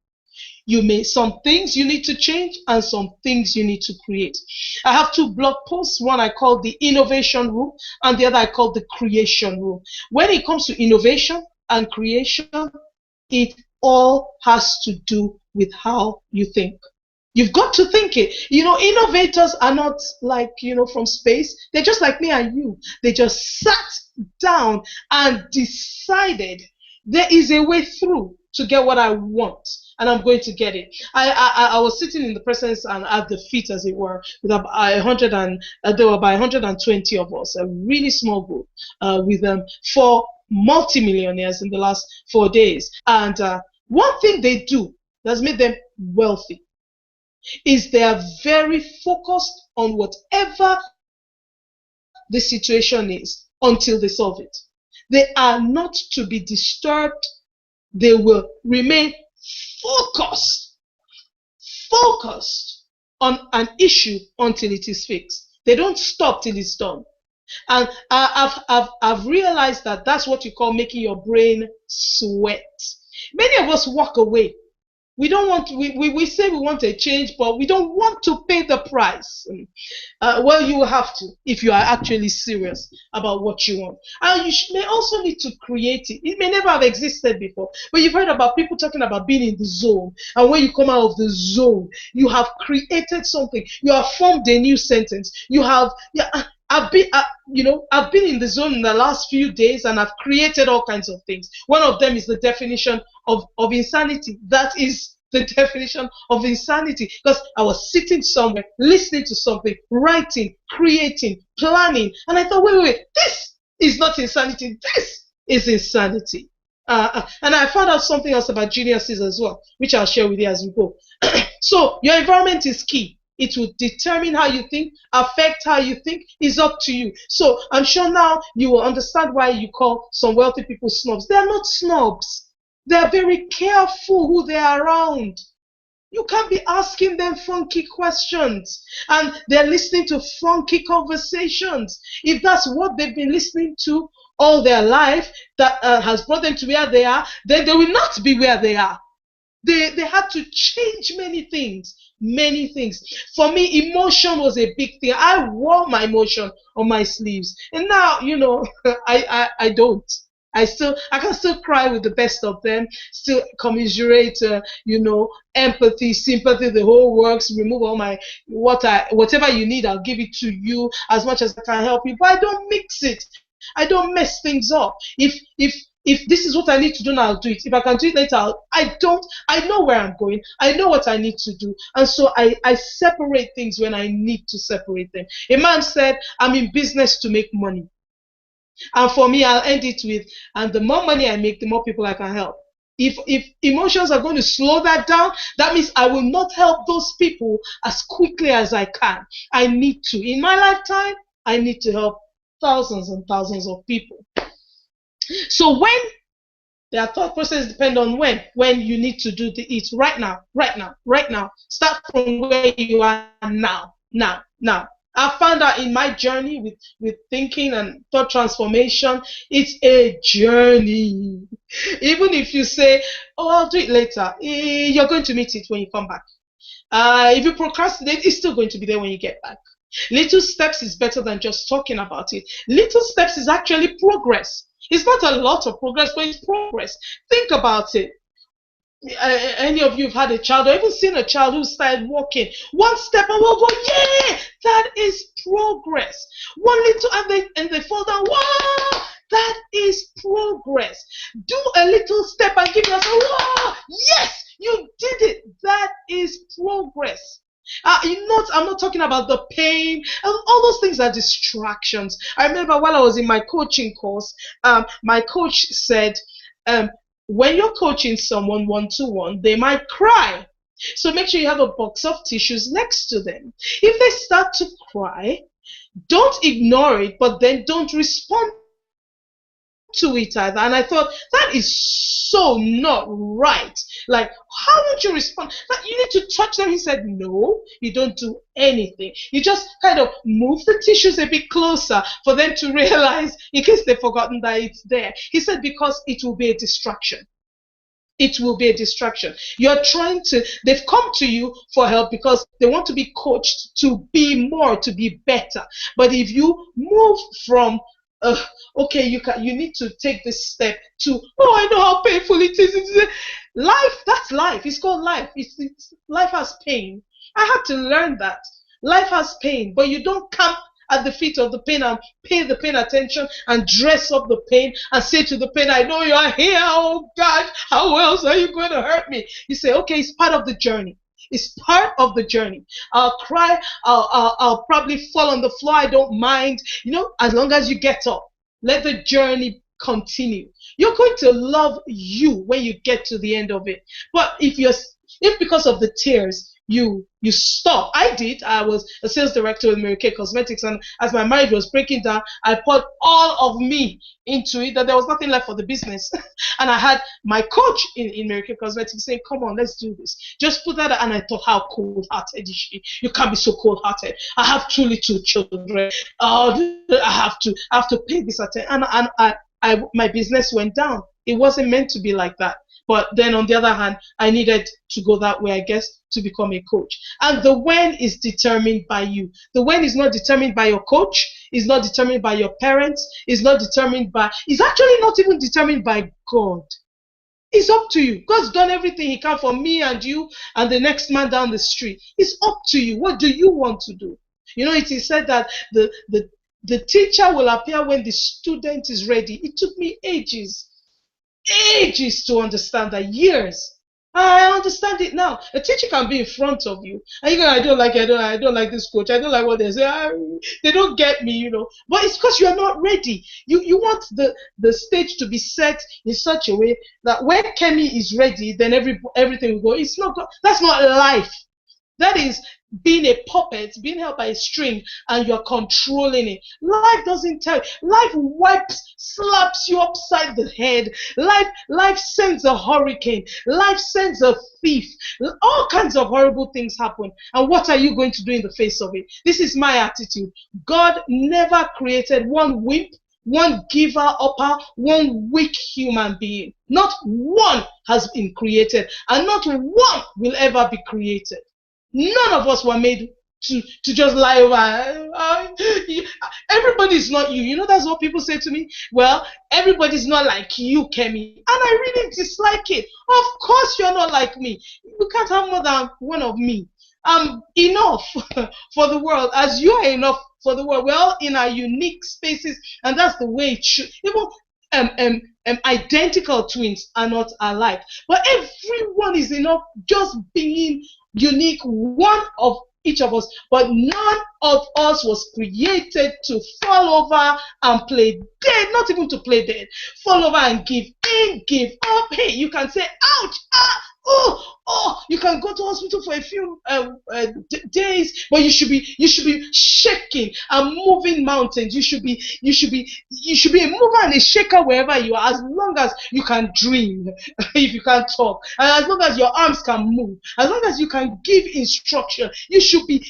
Some things you need to change and some things you need to create. I have 2 blog posts. One I call the innovation rule and the other I call the creation rule. When it comes to innovation and creation, it all has to do with how you think. You've got to think it. Innovators are not like, from space. They're just like me and you. They just sat down and decided there is a way through to get what I want, and I'm going to get it. I was sitting in the presence and at the feet, as it were, with there were about 120 of us, a really small group, with 4 multimillionaires in the last 4 days. And one thing they do that's made them wealthy is they are very focused on whatever the situation is until they solve it. They are not to be disturbed. They will remain focused on an issue until it is fixed. They don't stop till it's done. And I've realized that that's what you call making your brain sweat. Many of us walk away. We don't want we say we want a change, but we don't want to pay the price. Well, you will have to if you are actually serious about what you want. And you may also need to create it. It may never have existed before, but you've heard about people talking about being in the zone. And when you come out of the zone, you have created something. You have formed a new sentence. You have I've been in the zone in the last few days, and I've created all kinds of things. One of them is the definition of insanity. That is the definition of insanity, because I was sitting somewhere, listening to something, writing, creating, planning, and I thought, wait, this is not insanity. This is insanity. And I found out something else about geniuses as well, which I'll share with you as we go. So your environment is key. It will determine how you think, affect how you think. Is up to you. So I'm sure now you will understand why you call some wealthy people snobs. They are not snobs. They are very careful who they are around. You can't be asking them funky questions and they're listening to funky conversations. If that's what they've been listening to all their life that has brought them to where they are, then they will not be where they are. They had to change many things. For me, emotion was a big thing. I wore my emotion on my sleeves. And now, I don't. I can still cry with the best of them, still commiserate, empathy, sympathy, the whole works, remove all my, whatever you need, I'll give it to you as much as I can help you. But I don't mix it. I don't mess things up. If this is what I need to do now, I'll do it. If I can do it later, I know where I'm going. I know what I need to do. And so I separate things when I need to separate them. A man said, I'm in business to make money. And for me, I'll end it with, and the more money I make, the more people I can help. If emotions are going to slow that down, that means I will not help those people as quickly as I can. I need to. In my lifetime, I need to help thousands and thousands of people. So when their thought process depend on when you need to do it right now. Start from where you are now. I found out in my journey with thinking and thought transformation, it's a journey. Even if you say, oh, I'll do it later, you're going to meet it when you come back. If you procrastinate, it's still going to be there when you get back. Little steps is better than just talking about it. Little steps is actually progress. It's not a lot of progress, but it's progress. Think about it. Any of you have had a child or even seen a child who started walking one step and will go, yeah, that is progress. One little and they fall down, wow, that is progress. Do a little step and give yourself, wow, yes, you did it. That is progress. I'm not talking about the pain. All those things are distractions. I remember while I was in my coaching course, my coach said, when you're coaching someone one-to-one, they might cry. So make sure you have a box of tissues next to them. If they start to cry, don't ignore it, but then don't respond to it either. And I thought, that is so not right. Like, how would you respond? Like, you need to touch them. He said, no, you don't do anything. You just kind of move the tissues a bit closer for them to realize, in case they've forgotten that it's there. He said, because it will be a distraction. It will be a distraction. They've come to you for help because they want to be coached to be more, to be better. But if you move from, okay, you need to take this step to, oh, I know how painful it is. Life, that's life. It's called life. Life has pain. I had to learn that. Life has pain, but you don't camp at the feet of the pain and pay the pain attention and dress up the pain and say to the pain, I know you are here, oh God, how else are you going to hurt me? You say, okay, it's part of the journey. It's part of the journey. I'll cry, I'll probably fall on the floor, I don't mind, as long as you get up. Let the journey continue. You're going to love you when you get to the end of it. But if because of the tears you stop. I was a sales director with Mary Kay Cosmetics, and as my marriage was breaking down, I poured all of me into it, that there was nothing left for the business. And I had my coach in Mary Kay Cosmetics saying, come on, let's do this. Just put that, and I thought, how cold-hearted is she? You can't be so cold-hearted. I have 2 little children. Oh, I have to pay this attention. And my business went down. It wasn't meant to be like that. But then on the other hand, I needed to go that way, I guess, to become a coach. And the when is determined by you. The when is not determined by your coach, is not determined by your parents, is actually not even determined by God. It's up to you. God's done everything he can for me and you and the next man down the street. It's up to you. What do you want to do? It is said that the teacher will appear when the student is ready. It took me ages to understand that, years. I understand it now. A teacher can be in front of you, and you go, I don't like this coach. I don't like what they say. They don't get me, But it's because you are not ready. You want the stage to be set in such a way that when Kemi is ready, then everything will go. It's not. That's not life. That is being a puppet, being held by a string, and you're controlling it. Life doesn't tell you. Life slaps you upside the head. Life sends a hurricane. Life sends a thief. All kinds of horrible things happen. And what are you going to do in the face of it? This is my attitude. God never created one wimp, one giver upper, one weak human being. Not one has been created, and not one will ever be created. None of us were made to just lie over. Everybody's not you. That's what people say to me. Well, everybody's not like you, Kemi. And I really dislike it. Of course you're not like me. You can't have more than one of me. I'm enough for the world as you are enough for the world. We're all in our unique spaces, and that's the way it should. Even identical twins are not alike. But everyone is enough just being unique, one of each of us. But none of us was created to fall over and play dead, not even to play dead. Fall over and give in, give up. Hey, you can say, ouch, you can go to hospital for a few days, but you should be shaking and moving mountains. You should be a mover and a shaker wherever you are, as long as you can dream, if you can't talk, and as long as your arms can move, as long as you can give instruction. You should be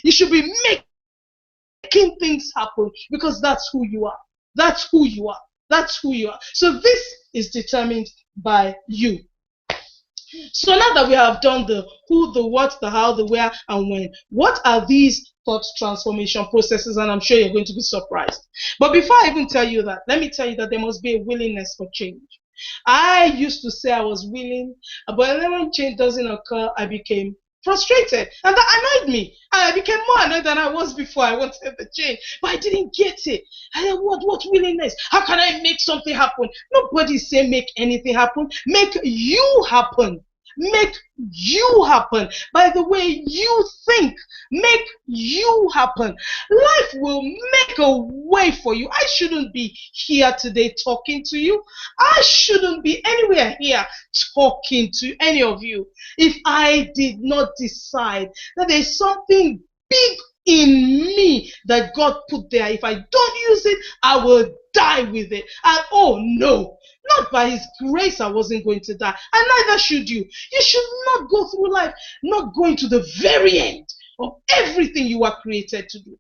making things happen, because that's who you are. That's who you are. That's who you are. So this is determined by you. So now that we have done the who, the what, the how, the where, and when, what are these thought transformation processes? And I'm sure you're going to be surprised. But before I even tell you that, let me tell you that there must be a willingness for change. I used to say I was willing, but then when change doesn't occur, I became frustrated, and that annoyed me. I became more annoyed than I was before I wanted the change, but I didn't get it. I said, what willingness? How can I make something happen? Nobody say make anything happen. Make you happen. Make you happen by the way you think. Make you happen. Life will make a way for you. I shouldn't be here today talking to you. I shouldn't be anywhere here talking to any of you if I did not decide that there's something big in me that God put there. If I don't use it, I will die with it. And oh no, not by his grace I wasn't going to die. And neither should you. You should not go through life not going to the very end of everything you are created to do.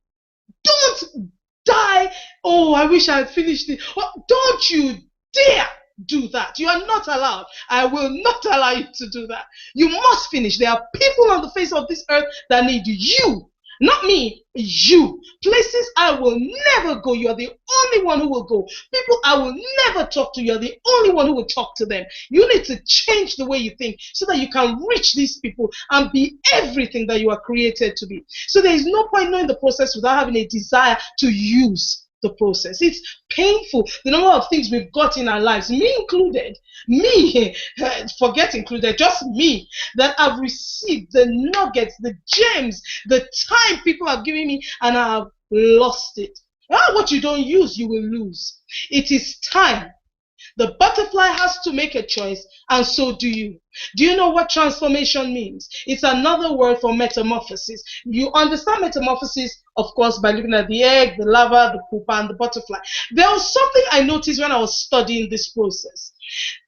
Don't die. Oh, I wish I had finished it. Oh, don't you dare do that. You are not allowed. I will not allow you to do that. You must finish. There are people on the face of this earth that need you. Not me, you. Places I will never go. You are the only one who will go. People I will never talk to. You are the only one who will talk to them. You need to change the way you think so that you can reach these people and be everything that you are created to be. So there is no point knowing the process without having a desire to use the process. It's painful, the number of things we've got in our lives, me included, me, forget included, just me, that I've received the nuggets, the gems, the time people have given me, and I have lost it. What you don't use, you will lose. It is time. The butterfly has to make a choice, and so do you. Do you know what transformation means? It's another word for metamorphosis. You understand metamorphosis, of course, by looking at the egg, the larva, the pupa, and the butterfly. There was something I noticed when I was studying this process,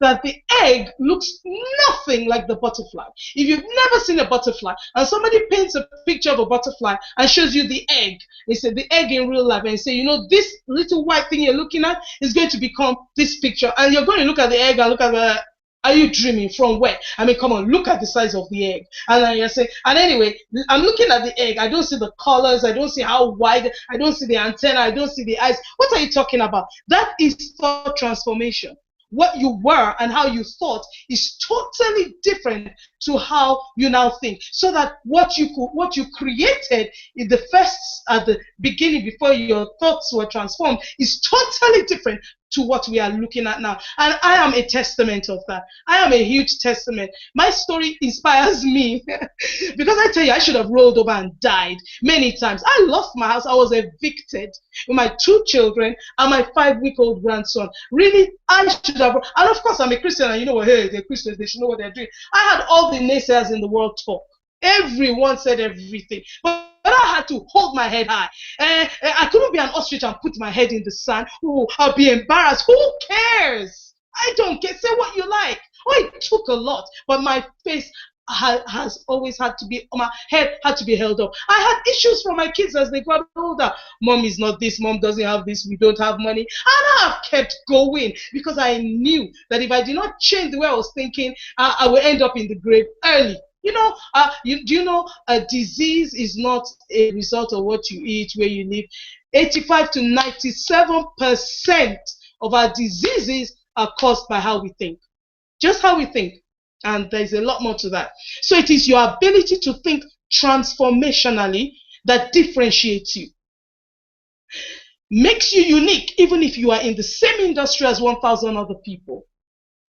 that the egg looks nothing like the butterfly. If you've never seen a butterfly, and somebody paints a picture of a butterfly and shows you the egg, they say the egg in real life, and say, you know, this little white thing you're looking at is going to become this picture, and you're going to look at the egg and look at the, are you dreaming? From where? I mean, come on, look at the size of the egg. And then you're saying, and anyway, I'm looking at the egg. I don't see the colors. I don't see how wide. I don't see the antenna. I don't see the eyes. What are you talking about? That is thought transformation. What you were and how you thought is totally different to how you now think. So that what you created in the first, at the beginning, before your thoughts were transformed, is totally different to what we are looking at now. And I am a testament of that. I am a huge testament. My story inspires me because I tell you, I should have rolled over and died many times. I lost my house. I was evicted with my 2 children and my 5-week-old grandson. Really, I should have. And of course, I'm a Christian, and you know what? Hey, they're Christians. They should know what they're doing. I had all the naysayers in the world talk. Everyone said everything. But I had to hold my head high. I couldn't be an ostrich and put my head in the sand. Oh, I'll be embarrassed. Who cares? I don't care. Say what you like. Oh, it took a lot. But my face has always had to be, my head had to be held up. I had issues from my kids as they got older. Mom is not this. Mom doesn't have this. We don't have money. And I have kept going because I knew that if I did not change the way I was thinking, I would end up in the grave early. You know, do you know a disease is not a result of what you eat, where you live? 85 to 97% of our diseases are caused by how we think. Just how we think. And there's a lot more to that. So it is your ability to think transformationally that differentiates you. Makes you unique, even if you are in the same industry as 1,000 other people.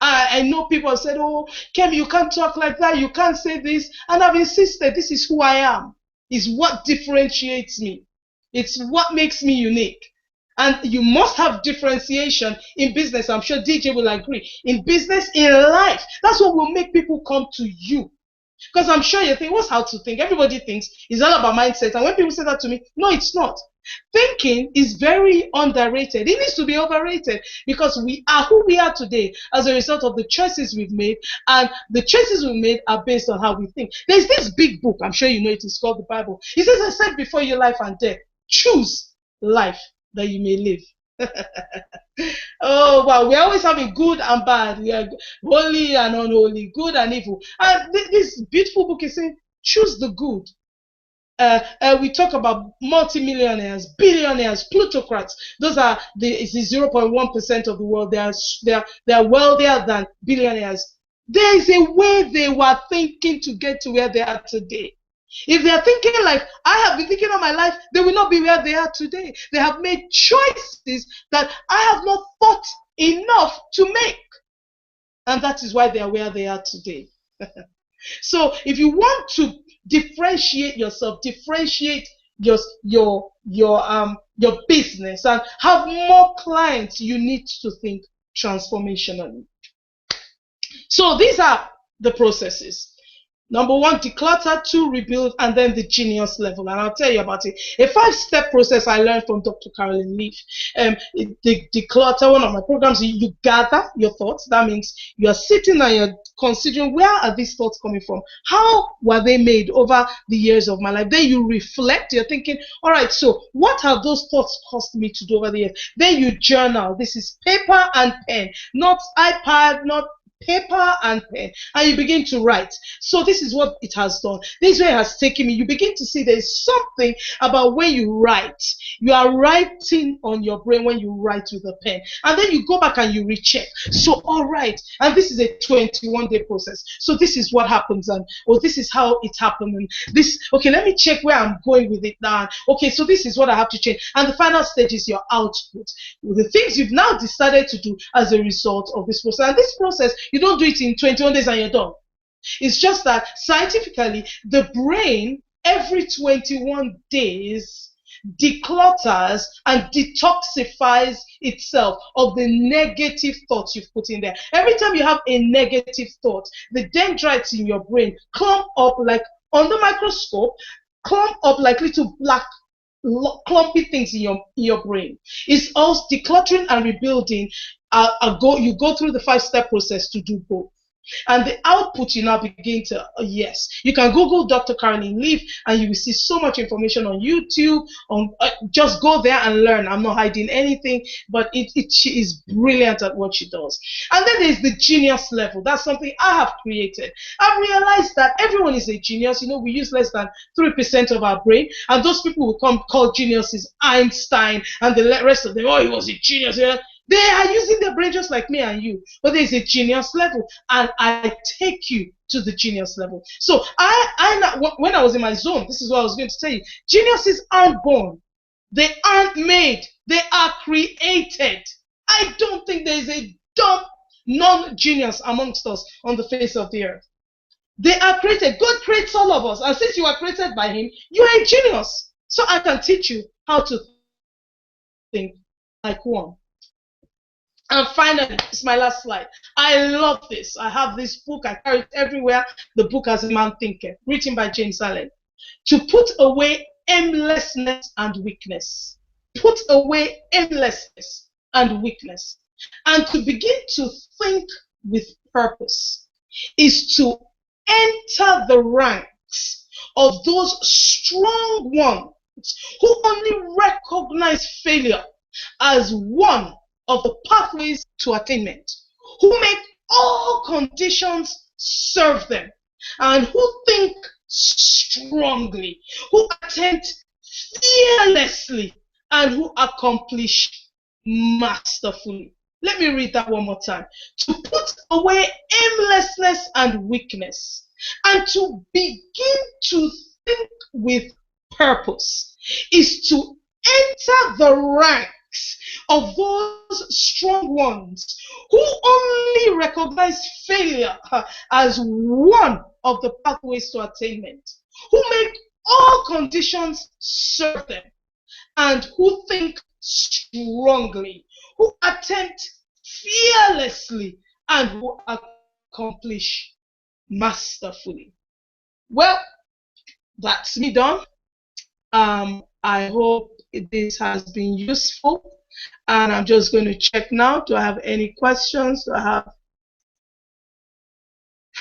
I know people have said, oh, Kemi, you can't talk like that. You can't say this. And I've insisted, this is who I am. It's what differentiates me. It's what makes me unique. And you must have differentiation in business. I'm sure DJ will agree. In business, in life. That's what will make people come to you. Because I'm sure you think, what's how to think? Everybody thinks it's all about mindset. And when people say that to me, no, it's not. Thinking is very underrated. It needs to be overrated because we are who we are today as a result of the choices we've made, and the choices we've made are based on how we think. There's this big book, I'm sure you know it, is called the Bible. It says, I said before you life and death, choose life that you may live. Oh wow, we're always having good and bad. We are holy and unholy, good and evil. And this beautiful book is saying, choose the good. We talk about multimillionaires, billionaires, plutocrats. Those are the 0.1% of the world. They are wealthier than billionaires. There is a way they were thinking to get to where they are today. If they are thinking like I have been thinking all my life, they will not be where they are today. They have made choices that I have not thought enough to make. And that is why they are where they are today. So if you want to differentiate yourself, differentiate your business and have more clients, you need to think transformationally. So these are the processes. Number one, declutter. Two, rebuild. And then the genius level. And I'll tell you about it. A 5-step process I learned from Dr. Carolyn Leaf. The declutter, one of my programs, you gather your thoughts. That means you are sitting and you're considering, where are these thoughts coming from? How were they made over the years of my life? Then you reflect. You're thinking, all right, so what have those thoughts cost me to do over the years? Then you journal. This is paper and pen, not iPad, not paper and pen, and you begin to write. So this is what it has done. This way it has taken me. You begin to see there's something about when you write. You are writing on your brain when you write with a pen, and then you go back and you recheck. So all right, and this is a 21-day process. So this is what happens, and this is how it happened, and this. Okay, let me check where I'm going with it now. Okay, so this is what I have to change, and the final stage is your output, the things you've now decided to do as a result of this process. And this process, you don't do it in 21 days and you're done. It's just that scientifically, the brain every 21 days declutters and detoxifies itself of the negative thoughts you've put in there. Every time you have a negative thought, the dendrites in your brain clump up like on the microscope, clump up like little black clumpy things in your brain. It's also decluttering and rebuilding. You go through the 5-step process to do both. And the output you now begin to, yes, you can Google Dr. Carolyn Leaf and you will see so much information on YouTube. Just go there and learn. I'm not hiding anything, but she is brilliant at what she does. And then there's the genius level. That's something I have created. I've realized that everyone is a genius. You know, we use less than 3% of our brain, and those people will come call geniuses Einstein and the rest of them. Oh, he was a genius. Yeah. They are using their brain just like me and you, but there's a genius level, and I take you to the genius level. So when I was in my zone, this is what I was going to tell you. Geniuses aren't born. They aren't made. They are created. I don't think there's a dumb non-genius amongst us on the face of the earth. They are created. God creates all of us, and since you are created by Him, you are a genius. So I can teach you how to think like one. And finally, it's my last slide. I love this. I have this book. I carry it everywhere. The book has a man thinker, written by James Allen. To put away aimlessness and weakness. Put away aimlessness and weakness. And to begin to think with purpose is to enter the ranks of those strong ones who only recognize failure as one of the pathways to attainment, who make all conditions serve them, and who think strongly, who attempt fearlessly, and who accomplish masterfully. Let me read that one more time. To put away aimlessness and weakness, and to begin to think with purpose, is to enter the ranks of those strong ones who only recognize failure as one of the pathways to attainment, who make all conditions serve them, and who think strongly, who attempt fearlessly, and who accomplish masterfully. Well, that's me done. I hope this has been useful, and I'm just going to check now. Do I have any questions? Do I have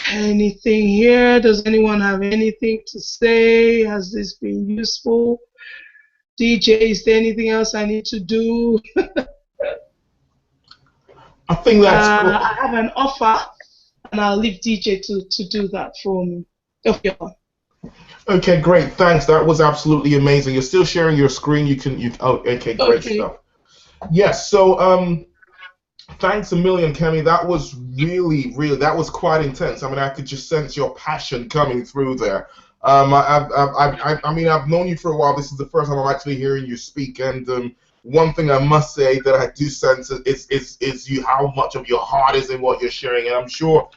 anything here? Does anyone have anything to say? Has this been useful? DJ, is there anything else I need to do? I think that's cool. I have an offer, and I'll leave DJ to do that for me. Okay. Okay, great. Thanks. That was absolutely amazing. You're still sharing your screen. Oh, okay, great stuff. Yes. So, thanks a million, Kemi. That was really, that was quite intense. I mean, I could just sense your passion coming through there. I mean, I've known you for a while. This is the first time I'm actually hearing you speak, and one thing I must say that I do sense is how much of your heart is in what you're sharing, and I'm sure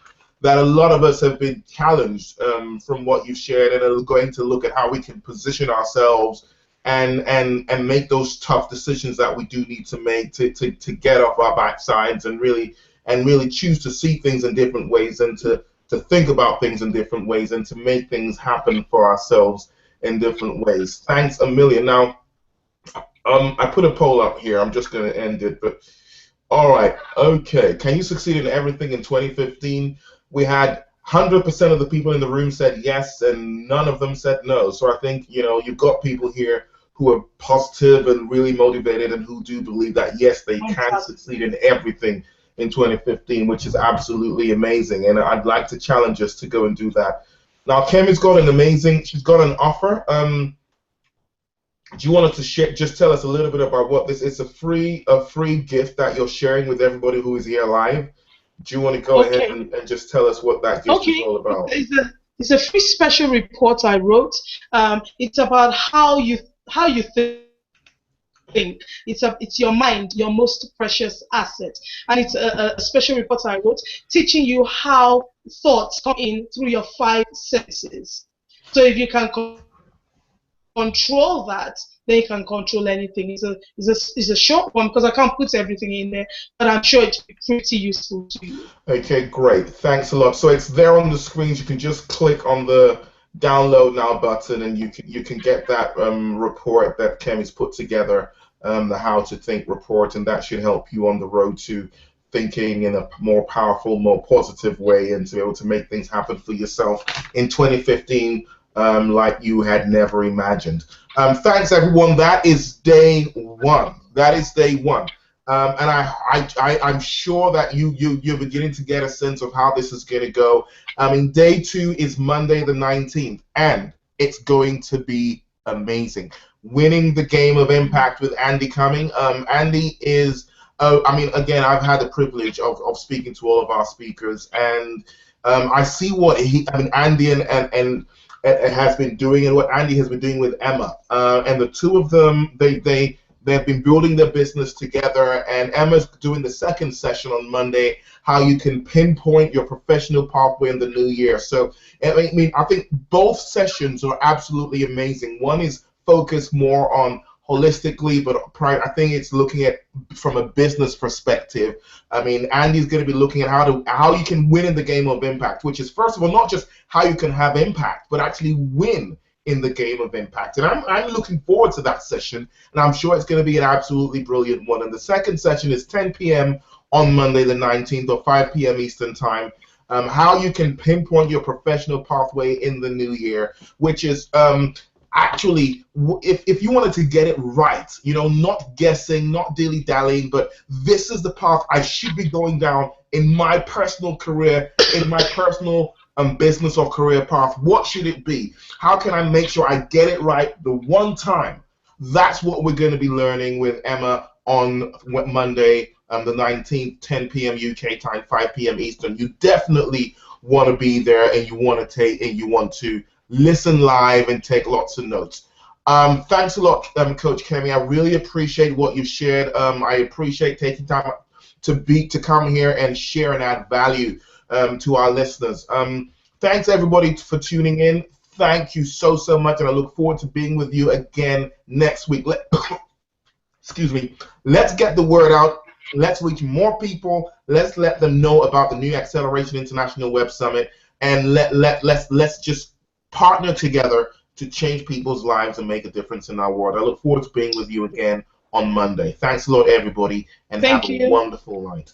that a lot of us have been challenged from what you've shared, and are going to look at how we can position ourselves and make those tough decisions that we do need to make to get off our backsides and really choose to see things in different ways, and to to think about things in different ways and to make things happen for ourselves in different ways. Thanks a million. Now, I put a poll up here. I'm just going to end it, but all right. Okay. Can you succeed in everything in 2015? We had 100% of the people in the room said yes, and none of them said no. So I think, you know, you've got people here who are positive and really motivated and who do believe that, yes, they can succeed in everything in 2015, which is absolutely amazing. And I'd like to challenge us to go and do that. Now, Kemi's got an amazing, she's got an offer. Do you want to share, just tell us a little bit about what this is? A free gift that you're sharing with everybody who is here live. Do you want to go ahead and just tell us what that gift is all about? It's a free special report I wrote. It's about how you think. It's your mind, your most precious asset, and it's a special report I wrote teaching you how thoughts come in through your 5 senses. So if you can control that, then you can control anything. It's a short one because I can't put everything in there, but I'm sure it's pretty useful to you. Okay, great. Thanks a lot. So it's there on the screens. You can just click on the download now button, and you can get that report that Kemi's put together, the How to Think report, and that should help you on the road to thinking in a more powerful, more positive way, and to be able to make things happen for yourself in 2015. Like you had never imagined. Thanks, everyone. That is day 1. That is day 1. And I'm sure that you're beginning to get a sense of how this is going to go. Day 2 is Monday the 19th, and it's going to be amazing. Winning the Game of Impact with Andy coming. Andy is, again, I've had the privilege of speaking to all of our speakers, and I see what Andy and has been doing, and what Andy has been doing with Emma, and the two of them, they've been building their business together. And Emma's doing the second session on Monday, how you can pinpoint your professional pathway in the new year. So I think both sessions are absolutely amazing. One is focused more on holistically, but I think it's looking at from a business perspective. Andy's going to be looking at how you can win in the game of impact, which is, first of all, not just how you can have impact, but actually win in the game of impact. And I'm looking forward to that session, and I'm sure it's going to be an absolutely brilliant one. And the second session is 10 p.m. on Monday the 19th, or 5 p.m. Eastern time. How you can pinpoint your professional pathway in the new year, which is actually, if you wanted to get it right, not guessing, not dilly-dallying, but this is the path I should be going down in my personal career, in my personal business or career path. What should it be? How can I make sure I get it right the one time? That's what we're going to be learning with Emma on Monday, the 19th, 10 p.m. UK time, 5 p.m. Eastern. You definitely want to be there, and you want to listen live and take lots of notes. Thanks a lot, Coach Kemi. I really appreciate what you've shared. I appreciate taking time to come here and share and add value to our listeners. Thanks, everybody, for tuning in. Thank you so much, and I look forward to being with you again next week. Excuse me. Let's get the word out. Let's reach more people. Let's let them know about the New Acceleration International Web Summit, and let's just partner together to change people's lives and make a difference in our world. I look forward to being with you again on Monday. Thanks a lot, everybody, and have a wonderful night.